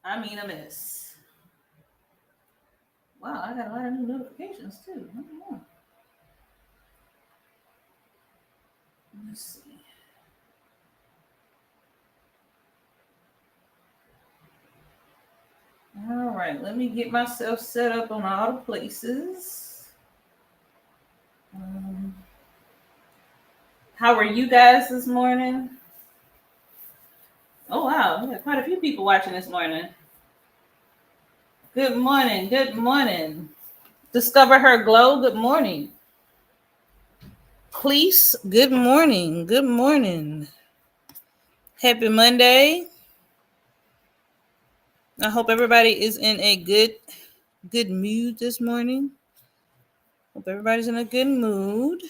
I mean a mess. Wow, I got a lot of new notifications too. I don't know. Let's see. All right, let me get myself set up on all the places. Um, how are you guys this morning? Oh wow, we got quite a few people watching this morning. Good morning. Good morning. Discover Her Glow. Good morning. Cleese. Good morning. Good morning. Happy Monday. I hope everybody is in a good mood this morning. Hope everybody's in a good mood.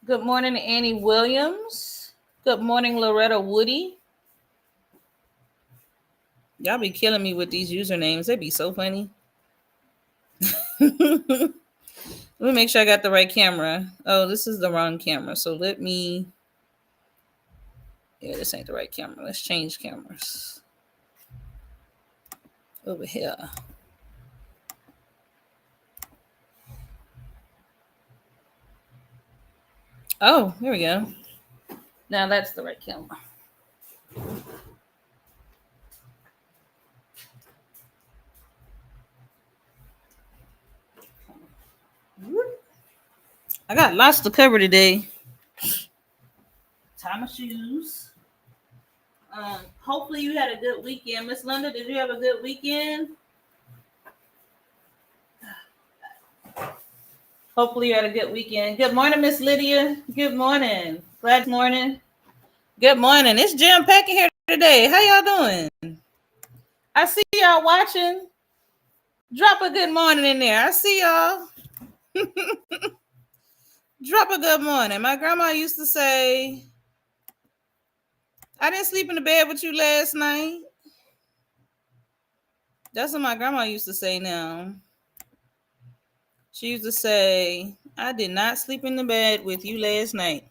Good morning, Annie Williams. Good morning, Loretta Woody. Y'all be killing me with these usernames. They be so funny. Let me make sure I got the right camera. Oh, this is the wrong camera. So let me. Yeah, this ain't the right camera. Let's change cameras. Over here. Oh, here we go. Now that's the right camera. I got lots to cover today. Tie my shoes. Hopefully you had a good weekend. Miss Linda, did you have a good weekend? Hopefully you had a good weekend. Good morning, Miss Lydia. Good morning. Glad morning. Good morning. It's jam packing here today. How y'all doing? I see y'all watching. Drop a good morning in there. I see y'all. Drop a good morning. My grandma used to say, I didn't sleep in the bed with you last night. That's what my grandma used to say now. She used to say, I did not sleep in the bed with you last night.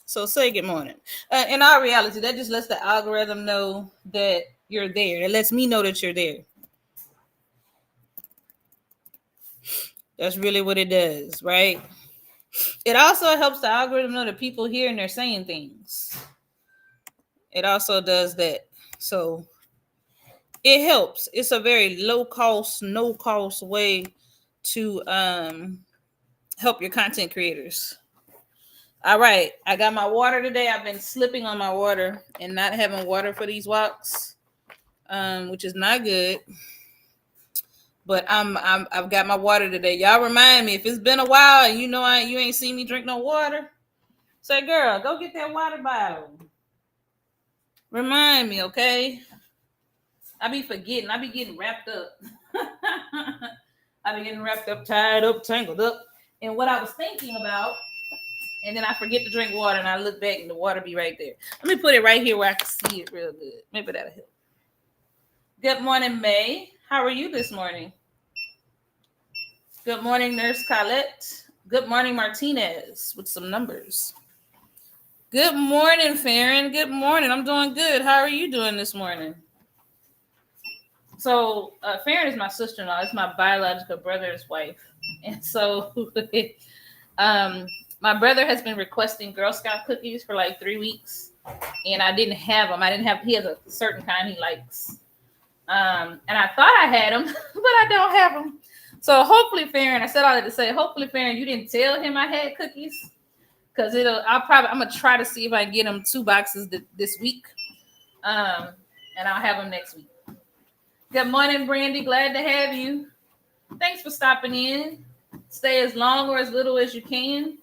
So say good morning. In our reality, that just lets the algorithm know that you're there. It lets me know that you're there. That's really what it does, right? It also helps the algorithm know that people here and they're saying things. It also does that. So it helps. It's a very low cost, no cost way to help your content creators. All right, I got my water today. I've been slipping on my water and not having water for these walks, which is not good. But I've got my water today. Y'all remind me if it's been a while and you ain't seen me drink no water. Say, girl, go get that water bottle. Remind me, okay? I be forgetting. I be getting wrapped up. I be getting wrapped up, tied up, tangled up. And what I was thinking about, and then I forget to drink water, and I look back, and the water be right there. Let me put it right here where I can see it real good. Maybe that'll help. Good morning, May. How are you this morning? Good morning, Nurse Colette. Good morning, Martinez, with some numbers. Good morning, Farron. Good morning. I'm doing good. How are you doing this morning? So, Farron is my sister-in-law. It's my biological brother's wife. And so, my brother has been requesting Girl Scout cookies for like 3 weeks, and I didn't have them. He has a certain kind he likes. And I thought I had them, but I don't have them. So hopefully, Farron, I said all that to say, hopefully, Farron, you didn't tell him I had cookies, because I'm gonna try to see if I can get him 2 boxes this week, and I'll have them next week. Good morning, Brandy. Glad to have you. Thanks for stopping in. Stay as long or as little as you can,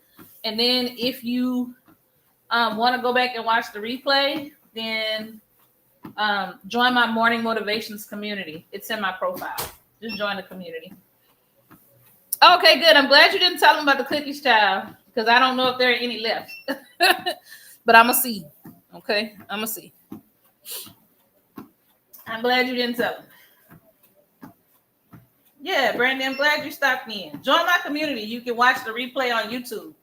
and then if you want to go back and watch the replay, then join my morning motivations community. It's in my profile. Just join the community. Okay, good. I'm glad you didn't tell them about the cookies, child, because I don't know if there are any left. But I'm going to see. Okay? I'm going to see. I'm glad you didn't tell them. Yeah, Brandon, I'm glad you stopped in. Join my community. You can watch the replay on YouTube.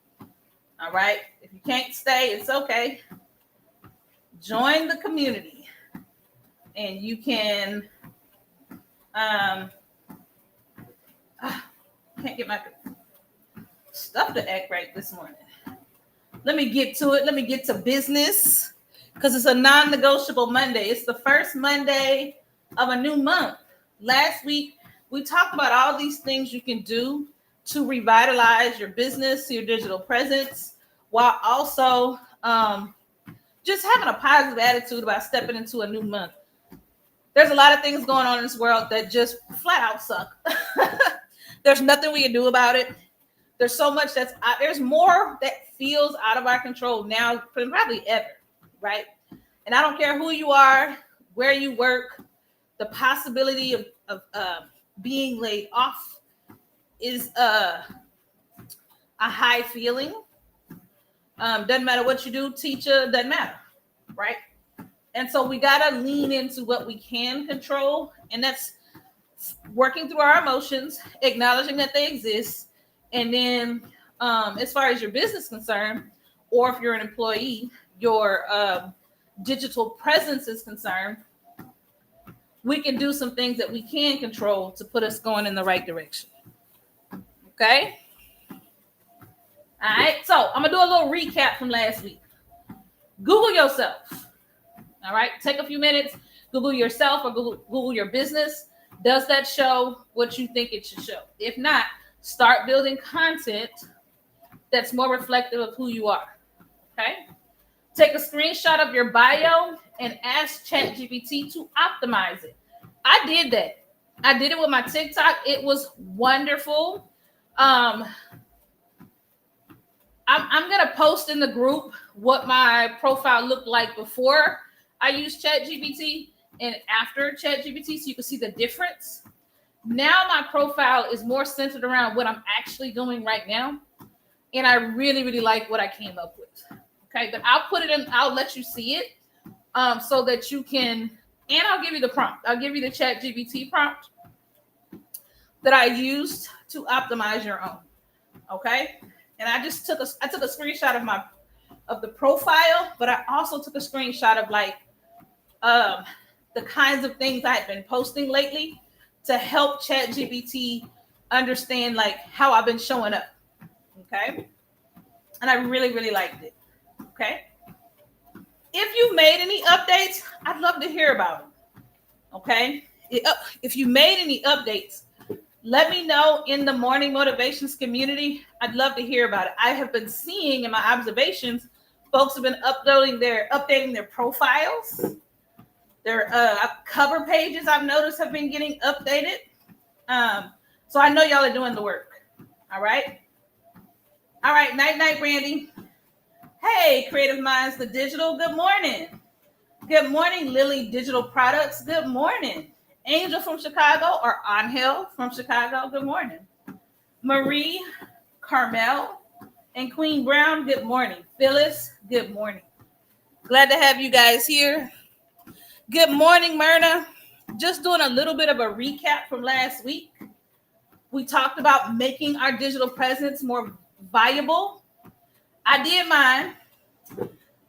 All right? If you can't stay, it's okay. Join the community, and you can. Can't get my stuff to act right this morning. Let me get to it. Let me get to business, because it's a non-negotiable Monday. It's the first Monday of a new month. Last week, we talked about all these things you can do to revitalize your business, your digital presence, while also just having a positive attitude about stepping into a new month. There's a lot of things going on in this world that just flat out suck. There's nothing we can do about it. There's so much there's more that feels out of our control now than probably ever, right? And I don't care who you are, where you work, the possibility of being laid off is a high feeling. Doesn't matter what you do, teacher, doesn't matter, right? And so we got to lean into what we can control, and that's working through our emotions, acknowledging that they exist, and then as far as your business is concerned, or if you're an employee, your digital presence is concerned, we can do some things that we can control to put us going in the right direction. Okay? All right, so I'm going to do a little recap from last week. Google yourself. All right, take a few minutes, Google yourself or Google your business. Does that show what you think it should show? If not, start building content that's more reflective of who you are. Okay? Take a screenshot of your bio and ask ChatGPT to optimize it. I did that. I did it with my TikTok. It was wonderful. I'm going to post in the group what my profile looked like before I used ChatGPT and after ChatGPT, so you can see the difference. Now my profile is more centered around what I'm actually doing right now, and I really, really like what I came up with. Okay, but I'll put it in. I'll let you see it, so that you can. And I'll give you the prompt. I'll give you the ChatGPT prompt that I used to optimize your own. Okay, and I took a screenshot of the profile, but I also took a screenshot of the kinds of things I had been posting lately to help ChatGPT understand how I've been showing up. Okay. And I really, really liked it. Okay. If you've made any updates, I'd love to hear about them. Okay. If you made any updates, let me know in the Morning Motivations community. I'd love to hear about it. I have been seeing in my observations, folks have been updating their profiles. Their cover pages, I've noticed, have been getting updated. So I know y'all are doing the work. All right. All right. Night, Brandy. Hey, Creative Minds, the Digital. Good morning. Good morning, Lily Digital Products. Good morning. Angel from Chicago, or Angel from Chicago. Good morning. Marie, Carmel, and Queen Brown. Good morning. Phyllis. Good morning. Glad to have you guys here. Good morning, Myrna. Just doing a little bit of a recap from last week. We talked about making our digital presence more viable. I did mine.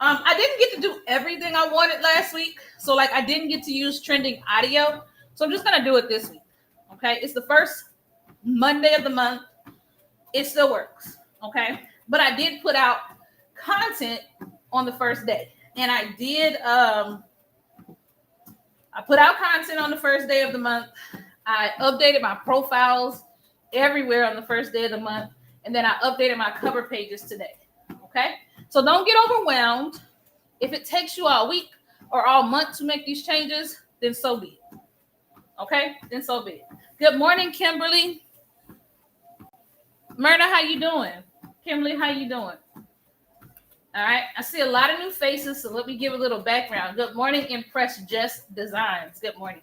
I didn't get to do everything I wanted last week. So I didn't get to use trending audio. So I'm just going to do it this week. Okay. It's the first Monday of the month. It still works. Okay. But I did put out content on the first day. And I did, I put out content on the first day of the month. I updated my profiles everywhere on the first day of the month. And then I updated my cover pages today. Okay. So don't get overwhelmed. If it takes you all week or all month to make these changes, then so be it. Okay. Then so be it. Good morning, Kimberly. Myrna, how you doing? Kimberly, how you doing? All right. I see a lot of new faces, so let me give a little background. Good morning, Impress Jess Designs. Good morning.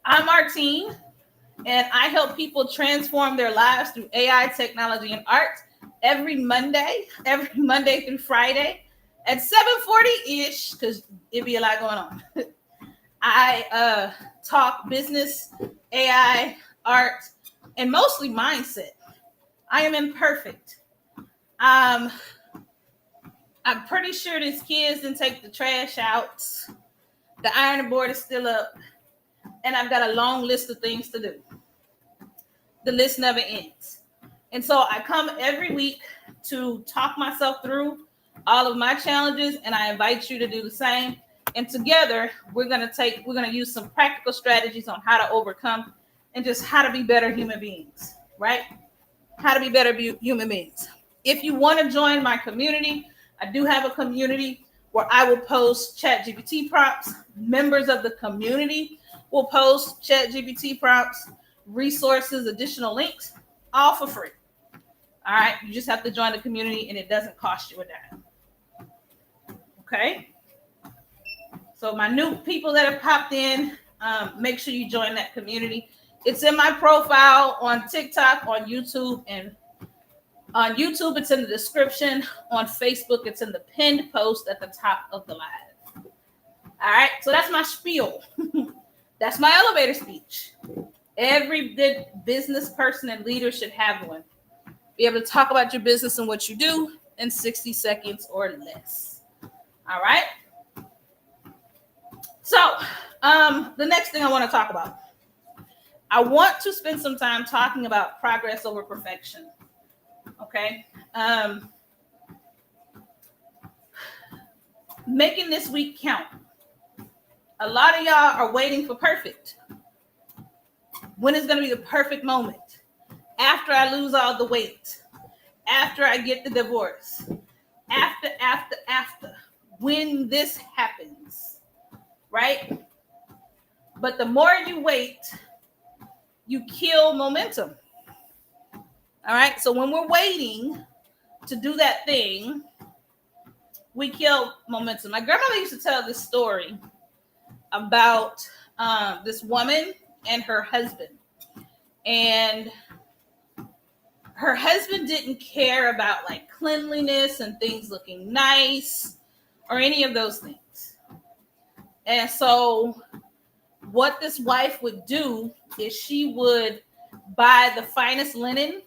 I'm Martine, and I help people transform their lives through AI, technology, and art every Monday through Friday at 7:40-ish, because it'd be a lot going on. I talk business, AI, art, and mostly mindset. I am imperfect. I'm pretty sure these kids didn't take the trash out. The ironing board is still up. And I've got a long list of things to do. The list never ends. And so I come every week to talk myself through all of my challenges, and I invite you to do the same. And together, we're going to use some practical strategies on how to overcome and just how to be better human beings, right? How to be better human beings. If you want to join my community, I do have a community where I will post ChatGPT prompts. Members of the community will post ChatGPT prompts, resources, additional links, all for free. All right, you just have to join the community, and it doesn't cost you a dime. Okay. So my new people that have popped in, make sure you join that community. It's in my profile on TikTok, on YouTube, and on YouTube, it's in the description. On Facebook, it's in the pinned post at the top of the live. All right, so that's my spiel. That's my elevator speech. Every good business person and leader should have one. Be able to talk about your business and what you do in 60 seconds or less. All right. So the next thing I want to talk about, I want to spend some time talking about progress over perfection. Okay. Making this week count. A lot of y'all are waiting for perfect. When is going to be the perfect moment? After I lose all the weight, after I get the divorce, after, when this happens, right? But the more you wait, you kill momentum. All right. So when we're waiting to do that thing, we kill momentum. My grandmother used to tell this story about this woman and her husband. And her husband didn't care about like cleanliness and things looking nice or any of those things. And so what this wife would do is she would buy the finest linen,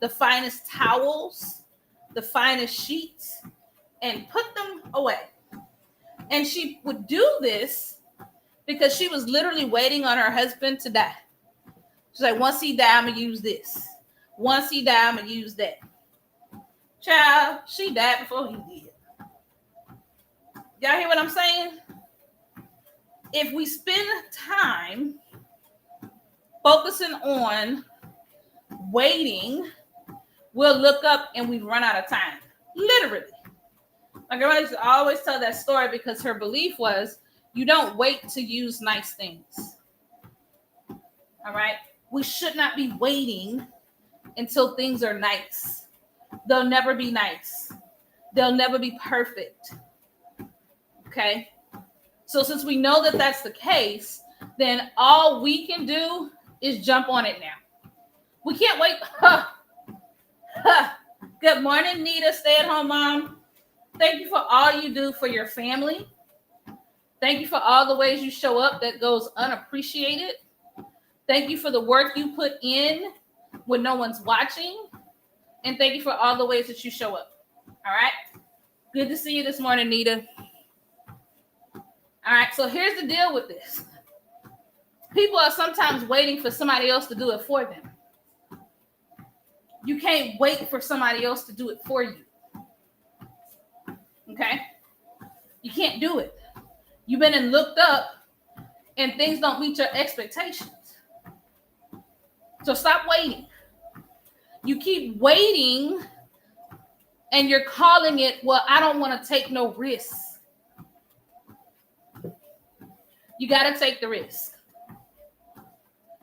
the finest towels, the finest sheets, and put them away. And she would do this because she was literally waiting on her husband to die. She's like, once he die, I'm going to use this. Once he die, I'm going to use that. Child, she died before he did. Y'all hear what I'm saying? If we spend time focusing on waiting, we'll look up and we run out of time. Literally. My grandma used to always tell that story because her belief was you don't wait to use nice things. All right? We should not be waiting until things are nice. They'll never be nice. They'll never be perfect. Okay? So since we know that that's the case, then all we can do is jump on it now. We can't wait. Good morning, Nita, stay-at-home mom. Thank you for all you do for your family. Thank you for all the ways you show up that goes unappreciated. Thank you for the work you put in when no one's watching. And thank you for all the ways that you show up. All right? Good to see you this morning, Nita. All right, so here's the deal with this. People are sometimes waiting for somebody else to do it for them. You can't wait for somebody else to do it for you. Okay? You can't do it. You've been and looked up and things don't meet your expectations. So stop waiting. You keep waiting and you're calling it, well, I don't want to take no risks. You got to take the risk.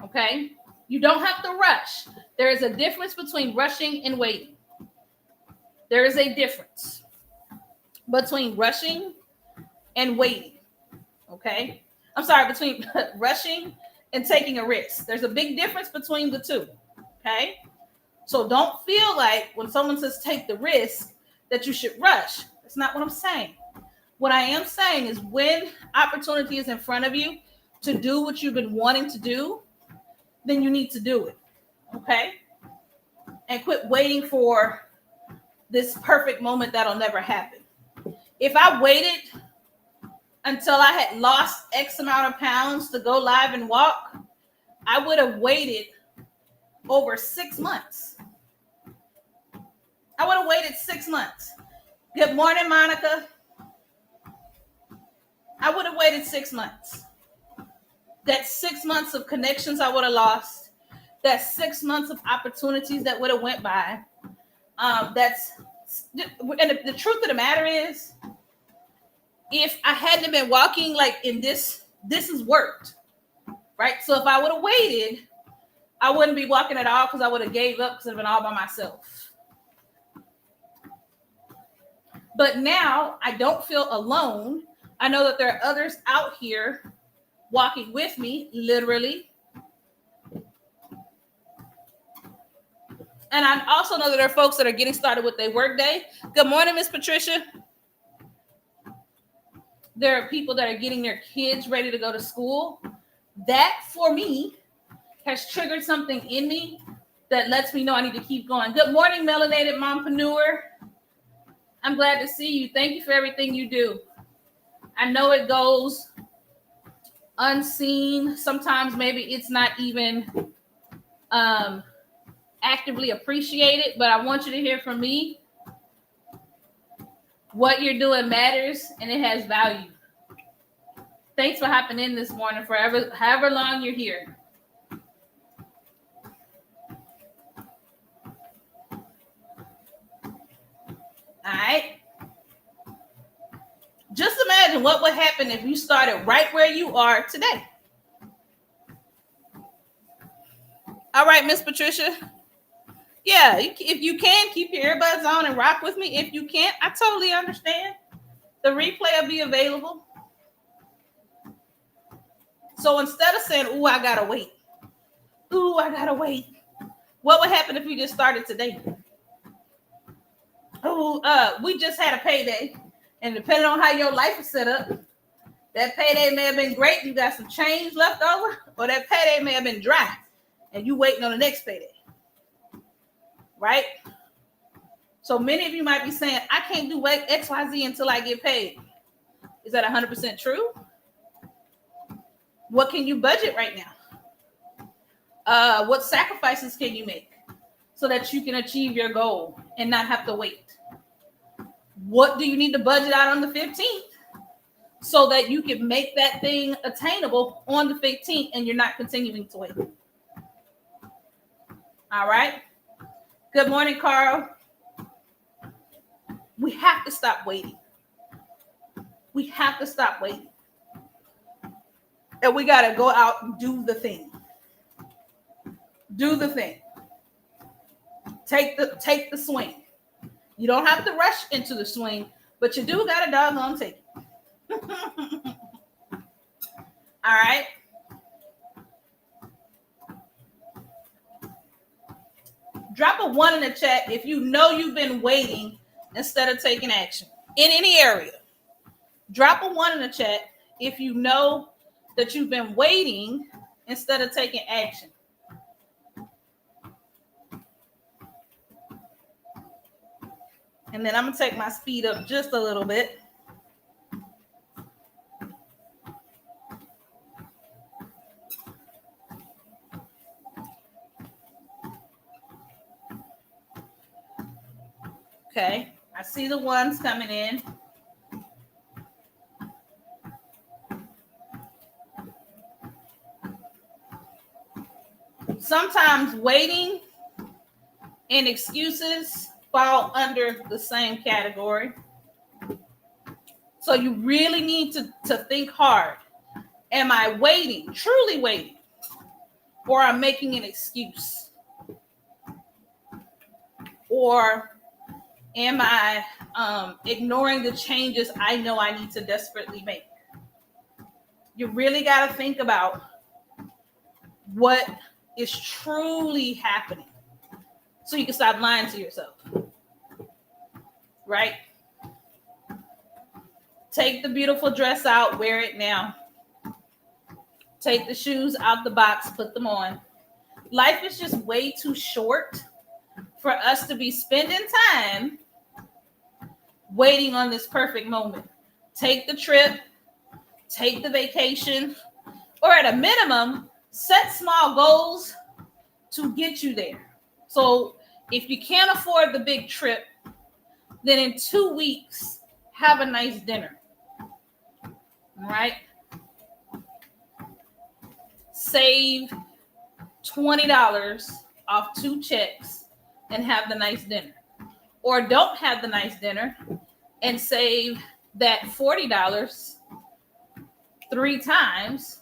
Okay? You don't have to rush. There is a difference between rushing and waiting. There is a difference between rushing and waiting. Okay? I'm sorry, between rushing and taking a risk. There's a big difference between the two. Okay? So don't feel like when someone says take the risk that you should rush. That's not what I'm saying. What I am saying is when opportunity is in front of you to do what you've been wanting to do, then you need to do it. Okay? And quit waiting for this perfect moment that'll never happen. If I waited until I had lost X amount of pounds to go live and walk, I would have waited over 6 months. I would have waited 6 months. Good morning, Monica. I would have waited 6 months. That's 6 months of connections I would have lost. That's 6 months of opportunities that would have went by. And the truth of the matter is, if I hadn't been walking like in this has worked, right? So if I would have waited, I wouldn't be walking at all because I would have gave up because I've been all by myself. But now I don't feel alone. I know that there are others out here walking with me, literally. And I also know that there are folks that are getting started with their workday. Good morning, Miss Patricia. There are people that are getting their kids ready to go to school. That, for me, has triggered something in me that lets me know I need to keep going. Good morning, Melanated Mompreneur. I'm glad to see you. Thank you for everything you do. I know it goes unseen. Sometimes maybe it's not even actively appreciated, but I want you to hear from me. What you're doing matters and it has value. Thanks for hopping in this morning for however long you're here. All right. Just imagine what would happen if you started right where you are today. All right, Miss Patricia. Yeah, if you can, keep your earbuds on and rock with me. If you can't, I totally understand. The replay will be available. So instead of saying, ooh, I gotta wait. Ooh, I gotta wait. What would happen if you just started today? Ooh, we just had a payday. And depending on how your life is set up, that payday may have been great. You got some change left over, or that payday may have been dry and you waiting on the next payday. Right? So many of you might be saying, I can't do XYZ until I get paid. Is that 100% true? What can you budget right now? What sacrifices can you make so that you can achieve your goal and not have to wait? What do you need to budget out on the 15th so that you can make that thing attainable on the 15th and you're not continuing to wait? All right. Good morning, Carl. We have to stop waiting. We have to stop waiting. And we got to go out and do the thing. Do the thing. Take the swing. You don't have to rush into the swing, but you do got to doggone take it. All right. Drop a 1 in the chat if you know you've been waiting instead of taking action in any area. Drop a 1 in the chat if you know that you've been waiting instead of taking action. And then I'm going to take my speed up just a little bit. Okay, I see the ones coming in. Sometimes waiting and excuses fall under the same category. So you really need to think hard. Am I waiting, truly waiting, or I'm making an excuse? Or am I ignoring the changes I know I need to desperately make? You really got to think about what is truly happening so you can stop lying to yourself. Right? Take the beautiful dress out, wear it now. Take the shoes out the box, put them on. Life is just way too short for us to be spending time waiting on this perfect moment. Take the trip, take the vacation, or at a minimum, set small goals to get you there. So if you can't afford the big trip, then in 2 weeks, have a nice dinner. All right? Save $20 off 2 checks and have the nice dinner. Or don't have the nice dinner and save that $40 3 times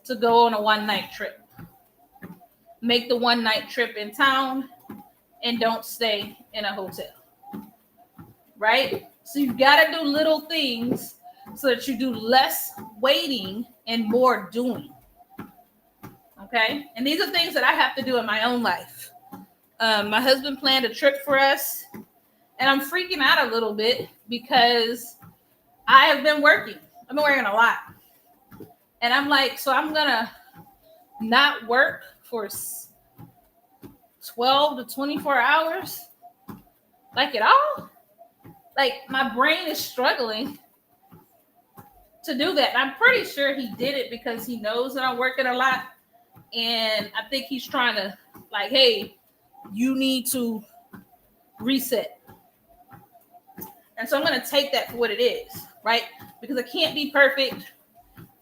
to go on a one-night trip. Make the one-night trip in town and don't stay in a hotel. Right? So you've got to do little things so that you do less waiting and more doing. Okay? And these are things that I have to do in my own life. My husband planned a trip for us, and I'm freaking out a little bit because I have been working. I've been working a lot. And I'm like, so I'm going to not work for 12 to 24 hours? Like at all? Like my brain is struggling to do that. I'm pretty sure he did it because he knows that I'm working a lot. And I think he's trying to like, hey, you need to reset. And so I'm going to take that for what it is, right? Because I can't be perfect.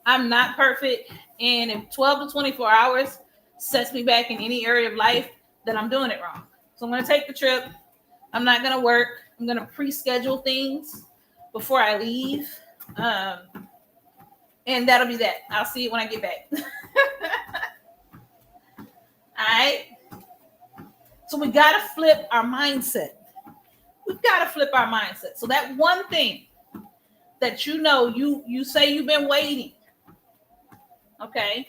I'm not perfect. And if 12 to 24 hours sets me back in any area of life, then I'm doing it wrong. So I'm going to take the trip. I'm not going to work. I'm going to pre-schedule things before I leave. And that'll be that. I'll see it when I get back. All right. So we got to flip our mindset. We've got to flip our mindset. So that one thing that you say you've been waiting. Okay.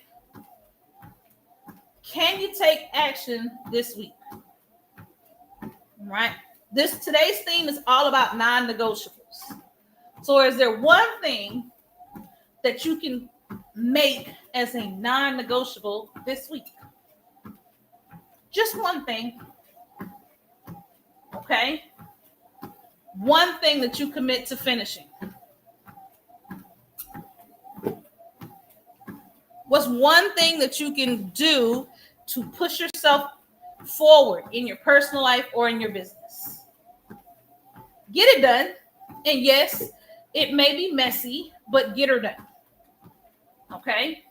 Can you take action this week? Right? Today's theme is all about non-negotiables. So is there one thing that you can make as a non-negotiable this week? Just one thing. Okay? One thing that you commit to finishing. What's one thing that you can do to push yourself forward in your personal life or in your business? Get it done. And yes, it may be messy, but get her done. Okay?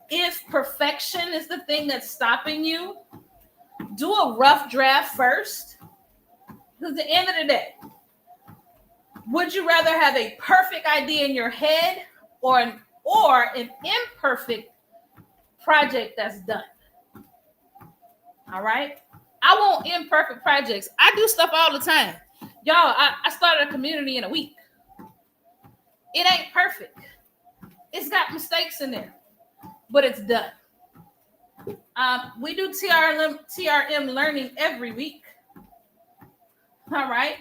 If perfection is the thing that's stopping you, do a rough draft first. Because at the end of the day, would you rather have a perfect idea in your head or an imperfect project that's done? All right? I want imperfect projects. I do stuff all the time. Y'all, I started a community in a week. It ain't perfect. It's got mistakes in there, but it's done. We do TRM learning every week. All right?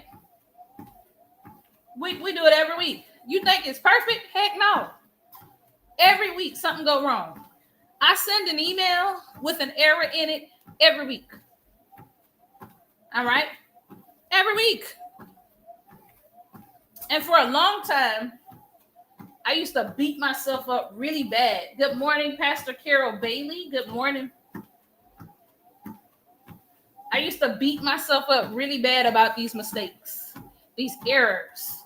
We do it every week. You think it's perfect? Heck no. Every week something go wrong. I send an email with an error in it every week. All right? Every week. And for a long time, I used to beat myself up really bad. Good morning, Pastor Carol Bailey. Good morning. I used to beat myself up really bad about these mistakes, these errors,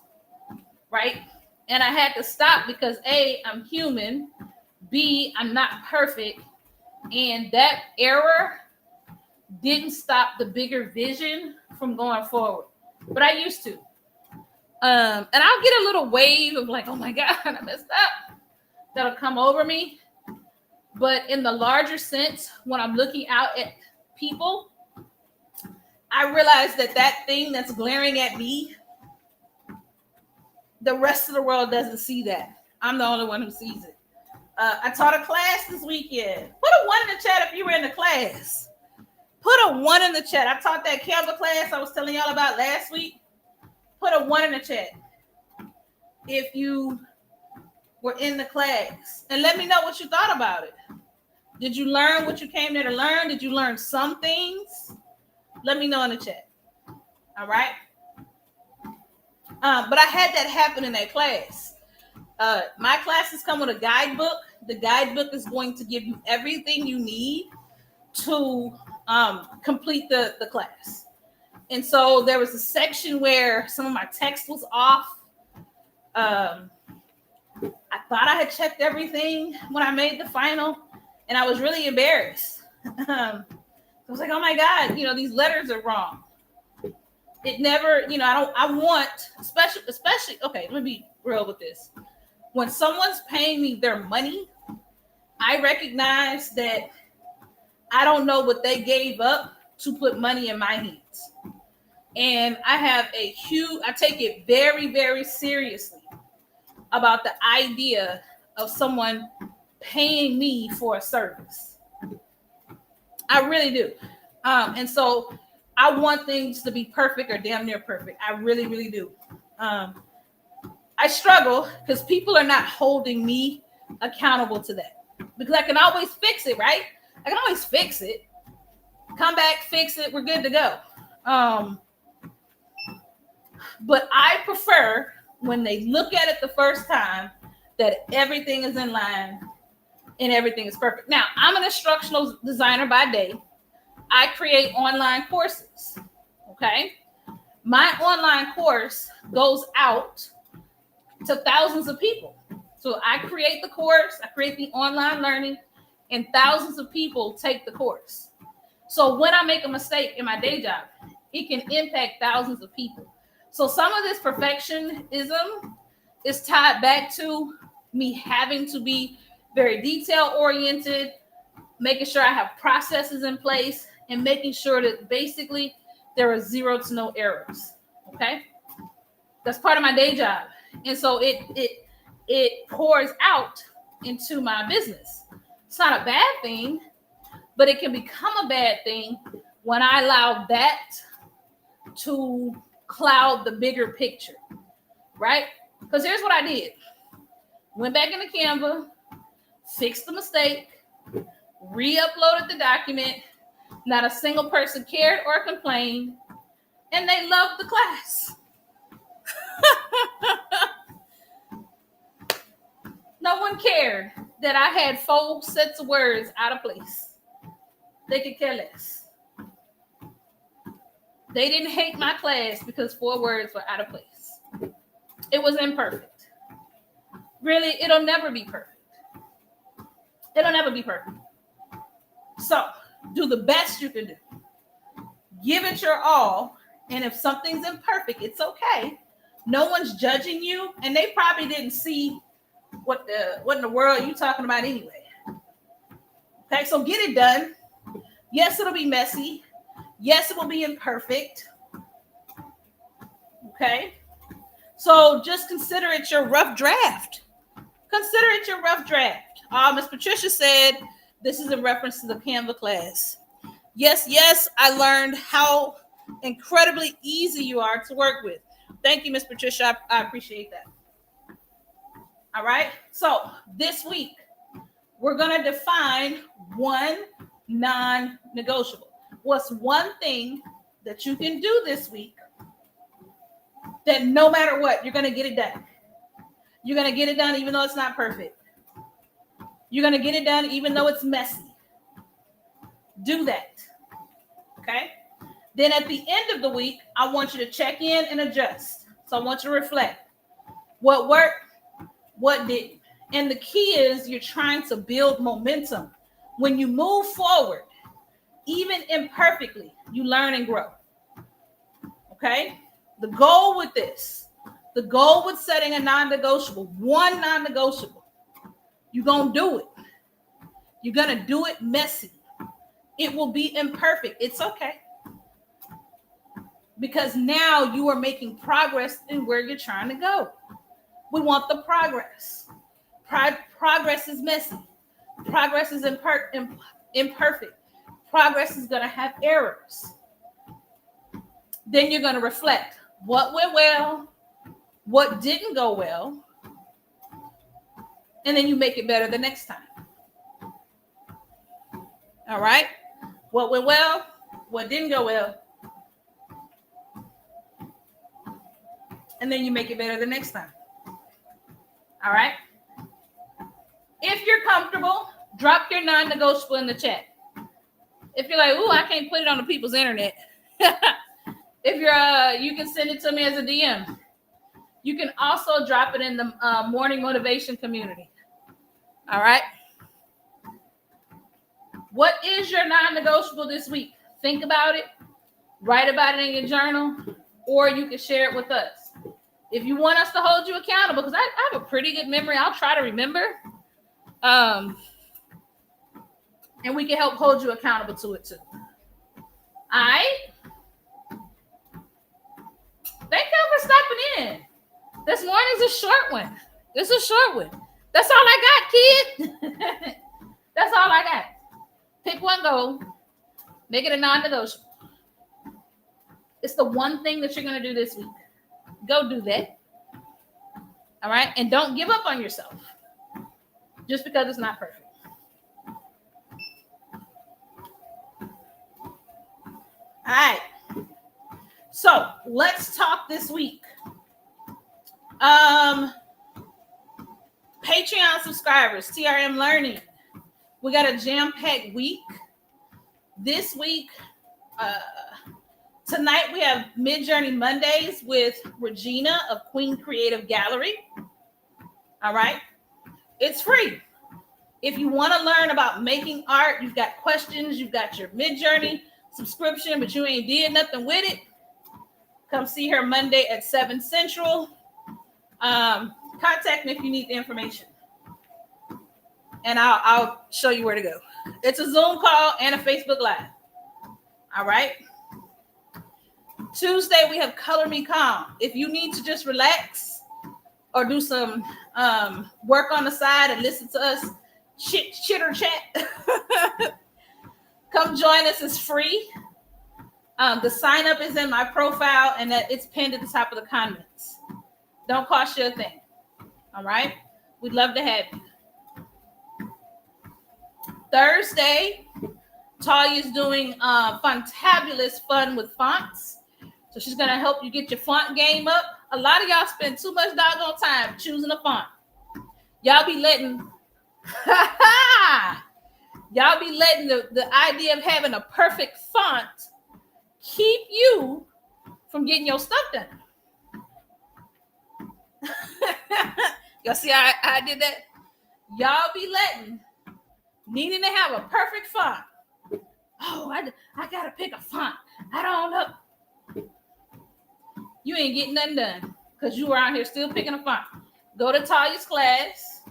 right? And I had to stop because A, I'm human. B, I'm not perfect. And that error didn't stop the bigger vision from going forward. But I used to. And I'll get a little wave of like, oh my God, I messed up. That'll come over me. But in the larger sense, when I'm looking out at people, I realize that thing that's glaring at me, the rest of the world doesn't see that. I'm the only one who sees it. I taught a class this weekend. Put a 1 in the chat if you were in the class. Put a 1 in the chat. I taught that Canva class I was telling y'all about last week. Put a 1 in the chat if you were in the class. And let me know what you thought about it. Did you learn what you came there to learn? Did you learn some things? Let me know in the chat. All right? But I had that happen in that class. My classes come with a guidebook. The guidebook is going to give you everything you need to complete the class. And so there was a section where some of my text was off. I thought I had checked everything when I made the final, and I was really embarrassed. I was like, oh my God, these letters are wrong. It never, I want, especially, okay, let me be real with this. When someone's paying me their money, I recognize that I don't know what they gave up to put money in my hands. And I take it very, very seriously about the idea of someone paying me for a service. I really do. And so I want things to be perfect or damn near perfect. I really, really do. I struggle because people are not holding me accountable to that. Because I can always fix it, right? I can always fix it. Come back, fix it. We're good to go. But I prefer when they look at it the first time that everything is in line and everything is perfect. Now, I'm an instructional designer by day. I create online courses. Okay. My online course goes out to thousands of people. So I create the course, I create the online learning, and thousands of people take the course. So when I make a mistake in my day job, it can impact thousands of people. So some of this perfectionism is tied back to me having to be very detail oriented, making sure I have processes in place, and making sure that basically there are zero to no errors. Okay, that's part of my day job, and so it pours out into my business. It's not a bad thing, but it can become a bad thing when I allow that to cloud the bigger picture, right? Because here's what I did. Went back into Canva, fixed the mistake, re-uploaded the document. Not a single person cared or complained, and they loved the class. No one cared that I had 4 sets of words out of place. They could care less. They didn't hate my class because 4 words were out of place. It was imperfect. Really, it'll never be perfect. It'll never be perfect. So, do the best you can do. Give it your all. And if something's imperfect, it's okay. No one's judging you. And they probably didn't see what in the world are you talking about anyway. Okay, so get it done. Yes, it'll be messy. Yes, it will be imperfect. Okay. So just consider it your rough draft. Consider it your rough draft. Miss Patricia said this is in reference to the Canva class. Yes, I learned how incredibly easy you are to work with. Thank you, Miss Patricia. I appreciate that. All right. So this week, we're going to define one non-negotiable. What's one thing that you can do this week that no matter what, you're going to get it done? You're going to get it done even though it's not perfect. You're going to get it done even though it's messy. Do that. Okay? Then at the end of the week, I want you to check in and adjust. So I want you to reflect. What worked? What didn't? And the key is you're trying to build momentum. When you move forward, even imperfectly, you learn and grow. Okay? The goal with this, the goal with setting a non-negotiable, one non-negotiable, you're going to do it. You're going to do it messy. It will be imperfect. It's okay. Because now you are making progress in where you're trying to go. We want the progress. Progress is messy. Progress is imperfect. Progress is going to have errors. Then you're going to reflect what went well, what didn't go well, and then you make it better the next time. All right? What went well, what didn't go well. and then you make it better the next time. All right. If you're comfortable, drop your non-negotiable in the chat. If you're like, ooh, I can't put it on the people's internet. If you're, you can send it to me as a DM. You can also drop it in the morning motivation community. All right. What is your non-negotiable this week? Think about it. Write about it in your journal, or you can share it with us. If you want us to hold you accountable, because I have a pretty good memory, I'll try to remember. And we can help hold you accountable to it too. All right. Thank y'all for stopping in. This morning's a short one. This is a short one. That's all I got, kid. That's all I got. Pick one goal. Make it a non-negotiable. It's the one thing that you're going to do this week. Go do that. All right? And don't give up on yourself just because it's not perfect. All right. So let's talk this week. Patreon subscribers, TRM Learning. We got a jam-packed week. This week, tonight we have Mid-Journey Mondays with Regina of Queen Creative Gallery. All right. It's free. If you want to learn about making art, you've got questions, you've got your Mid-Journey subscription, but you ain't did nothing with it, come see her Monday at 7 Central. Contact me if you need the information, and I'll show you where to go. It's a Zoom call and a Facebook Live. All right. Tuesday, we have Color Me Calm. If you need to just relax or do some work on the side and listen to us chitter chat, come join us. It's free. The sign up is in my profile, and that it's pinned at the top of the comments. Don't cost you a thing. All right. We'd love to have you. Thursday, Talia's doing fantabulous fun with fonts. So she's going to help you get your font game up. A lot of y'all spend too much doggone time choosing a font. Y'all be letting the idea of having a perfect font keep you from getting your stuff done. Y'all see how I did that? Y'all be needing to have a perfect font. Oh, I gotta pick a font. I don't know. You ain't getting nothing done because you were out here still picking a font. Go to Talia's class,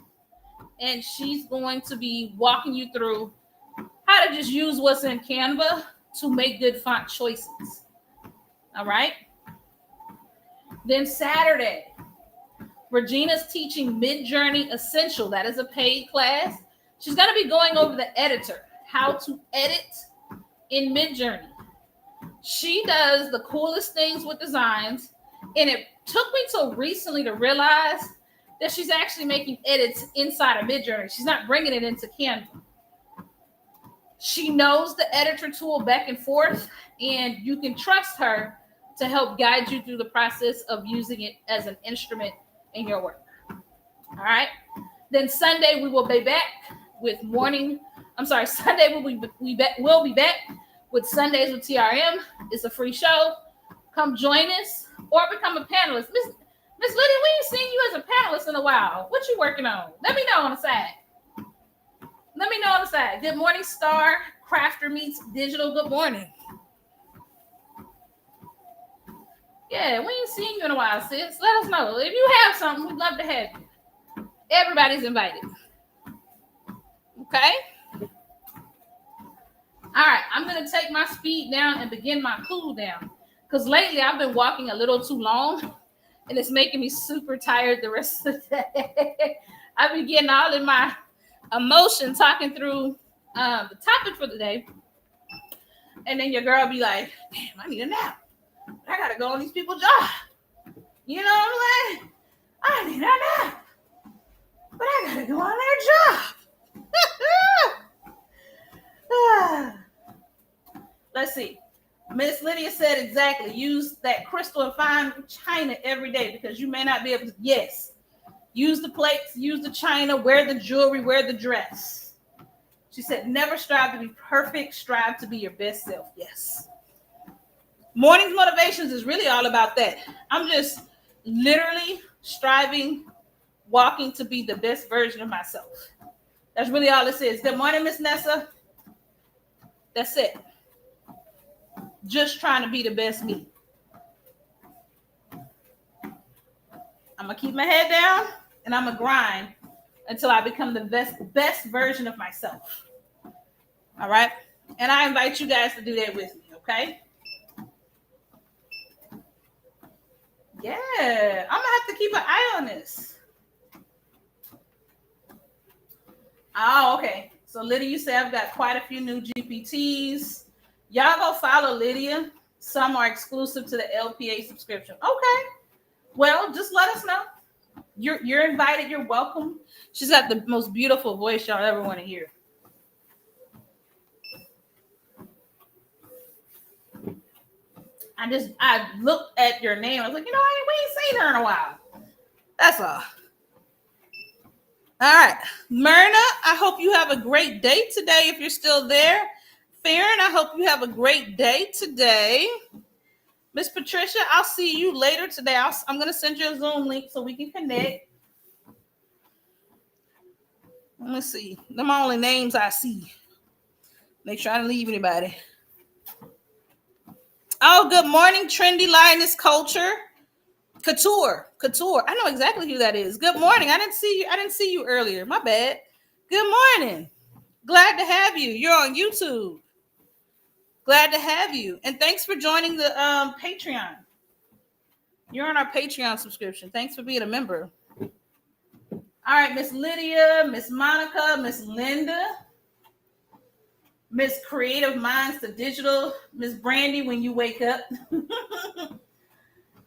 and she's going to be walking you through how to just use what's in Canva to make good font choices. All right. Then Saturday, Regina's teaching Mid-Journey Essential. That is a paid class. She's going to be going over the editor, how to edit in Mid-Journey. She does the coolest things with designs, and it took me till recently to realize that she's actually making edits inside of Mid-Journey. She's not bringing it into Canva. She knows the editor tool back and forth, and you can trust her to help guide you through the process of using it as an instrument in your work. All right. Then Sunday we will be back with Sunday we'll be back with Sundays with TRM. It's a free show. Come join us or become a panelist. Miss Lydia, we ain't seen you as a panelist in a while. What you working on? Let me know on the side. Good morning, Star. Crafter meets Digital. Good morning. Yeah, we ain't seen you in a while, sis. Let us know. If you have something, we'd love to have you. Everybody's invited. Okay? All right, I'm going to take my speed down and begin my cool down. Because lately I've been walking a little too long, and it's making me super tired the rest of the day. I've been getting all in my emotion talking through the topic for the day. And then your girl be like, damn, I need a nap. I gotta go on these people's job. You know what I'm saying? I need a nap, but I gotta go on their job. Let's see. Miss Lydia said exactly. Use that crystal and fine china every day because you may not be able to. Yes. Use the plates, use the china, wear the jewelry, wear the dress. She said, never strive to be perfect, strive to be your best self. Yes. Morning's motivations is really all about that. I'm just literally striving, walking to be the best version of myself. That's really all this is. Good morning, Miss Nessa. That's it. Just trying to be the best me. I'm going to keep my head down and I'm going to grind until I become the best version of myself. All right? And I invite you guys to do that with me, okay? Yeah, I'm going to have to keep an eye on this. Oh, okay. So Lydia, you say I've got quite a few new GPTs. Y'all go follow Lydia. Some are exclusive to the LPA subscription. Okay. Well, just let us know. You're invited. You're welcome. She's got the most beautiful voice y'all ever want to hear. I looked at your name. I was like, we ain't seen her in a while. That's all. All right. Myrna, I hope you have a great day today if you're still there. Farron, I hope you have a great day today. Miss Patricia, I'll see you later today. I'm going to send you a Zoom link so we can connect. Let me see. Them are only names I see. Make sure I don't leave anybody. Oh, good morning, Trendy Lioness Culture. Couture. I know exactly who that is. Good morning. I didn't see you earlier. My bad. Good morning. Glad to have you. You're on YouTube. Glad to have you. And thanks for joining the Patreon. You're on our Patreon subscription. Thanks for being a member. All right, Miss Lydia, Miss Monica, Miss Linda, Miss Creative Minds to Digital, Miss Brandy, when you wake up.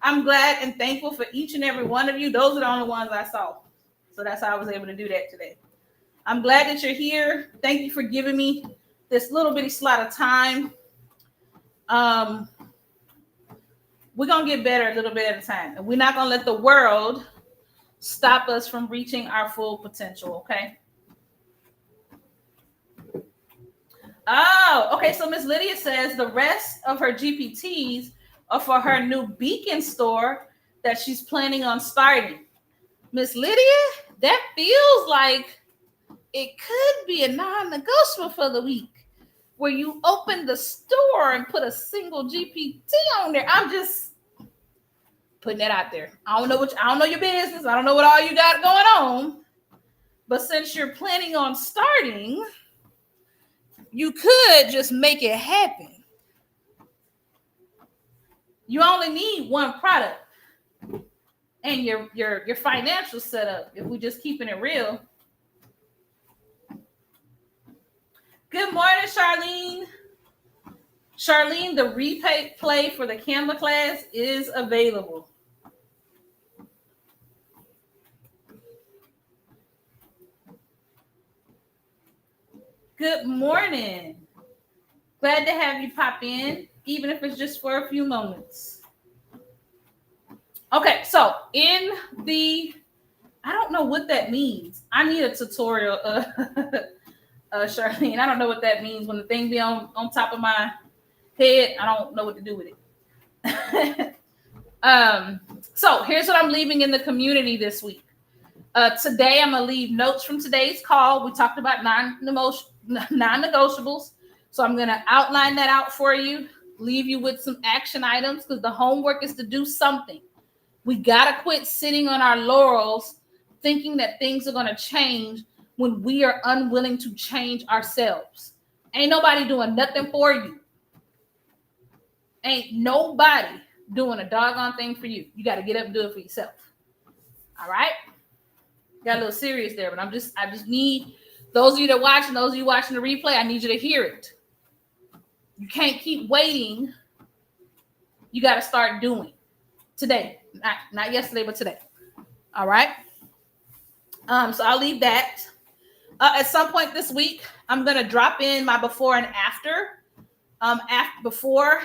I'm glad and thankful for each and every one of you. Those are the only ones I saw. So that's how I was able to do that today. I'm glad that you're here. Thank you for giving me this little bitty slot of time. We're going to get better a little bit at a time. And we're not going to let the world stop us from reaching our full potential, okay? Oh, okay. So Miss Lydia says the rest of her GPTs are for her new Beacon store that she's planning on starting. Miss Lydia, that feels like it could be a non-negotiable for the week where you open the store and put a single GPT on there. I'm just putting that out there. I don't know your business. I don't know what all you got going on. But since you're planning on starting, you could just make it happen. You only need one product and your financial setup, if we're just keeping it real. Good morning, Charlene. Charlene, the replay for the Canva class is available. Good morning. Glad to have you pop in, even if it's just for a few moments. Okay, so I don't know what that means. I need a tutorial, Charlene. I don't know what that means. When the thing be on top of my head, I don't know what to do with it. So here's what I'm leaving in the community this week. Today, I'm going to leave notes from today's call. We talked about non-negotiables. So I'm going to outline that out for you, leave you with some action items because the homework is to do something. We got to quit sitting on our laurels thinking that things are going to change when we are unwilling to change ourselves. Ain't nobody doing nothing for you. Ain't nobody doing a doggone thing for you. You got to get up and do it for yourself. All right? Got a little serious there, but I just need those of you that watching, those of you watching the replay, I need you to hear it. You can't keep waiting. You got to start doing today, not yesterday, but today. All right. So I'll leave that. At some point this week, I'm gonna drop in my before and after. Before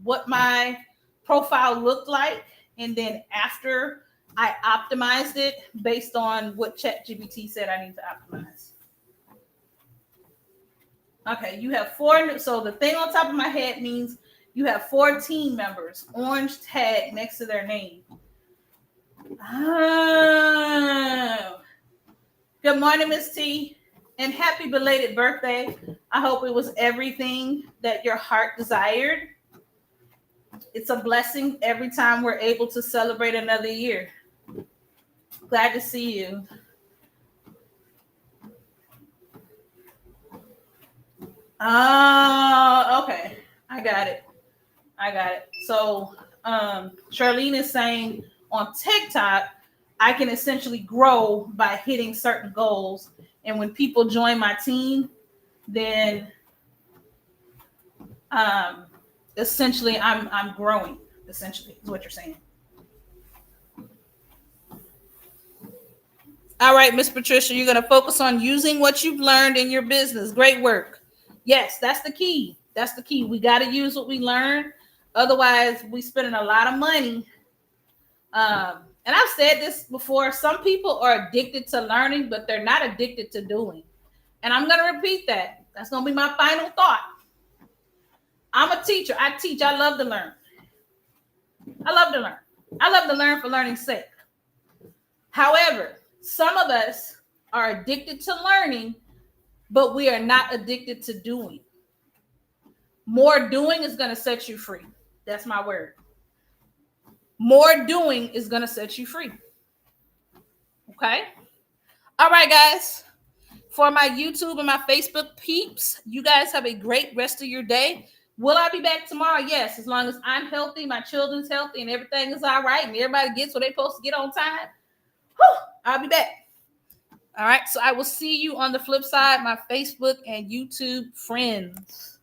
what my profile looked like, and then after I optimized it based on what ChatGPT said I need to optimize. Okay, you have 4. So the thing on top of my head means you have 4 team members, orange tag next to their name. Oh. Good morning, Miss T, and happy belated birthday. I hope it was everything that your heart desired. It's a blessing every time we're able to celebrate another year. Glad to see you. Oh, okay. I got it. So Charlene is saying on TikTok, I can essentially grow by hitting certain goals. And when people join my team, then essentially I'm growing, essentially, is what you're saying. All right, Miss Patricia, you're going to focus on using what you've learned in your business. Great work. Yes, that's the key. That's the key. We got to use what we learned. Otherwise, we spending a lot of money. And I've said this before. Some people are addicted to learning, but they're not addicted to doing. And I'm going to repeat that. That's going to be my final thought. I'm a teacher. I teach. I love to learn. I love to learn. I love to learn for learning's sake. However, some of us are addicted to learning, but we are not addicted to doing. More doing is going to set you free. That's my word. More doing is going to set you free. Okay? All right, guys. For my YouTube and my Facebook peeps, you guys have a great rest of your day. Will I be back tomorrow? Yes, as long as I'm healthy, my children's healthy, and everything is all right, and everybody gets what they're supposed to get on time. Whew, I'll be back. All right, so I will see you on the flip side, my Facebook and YouTube friends.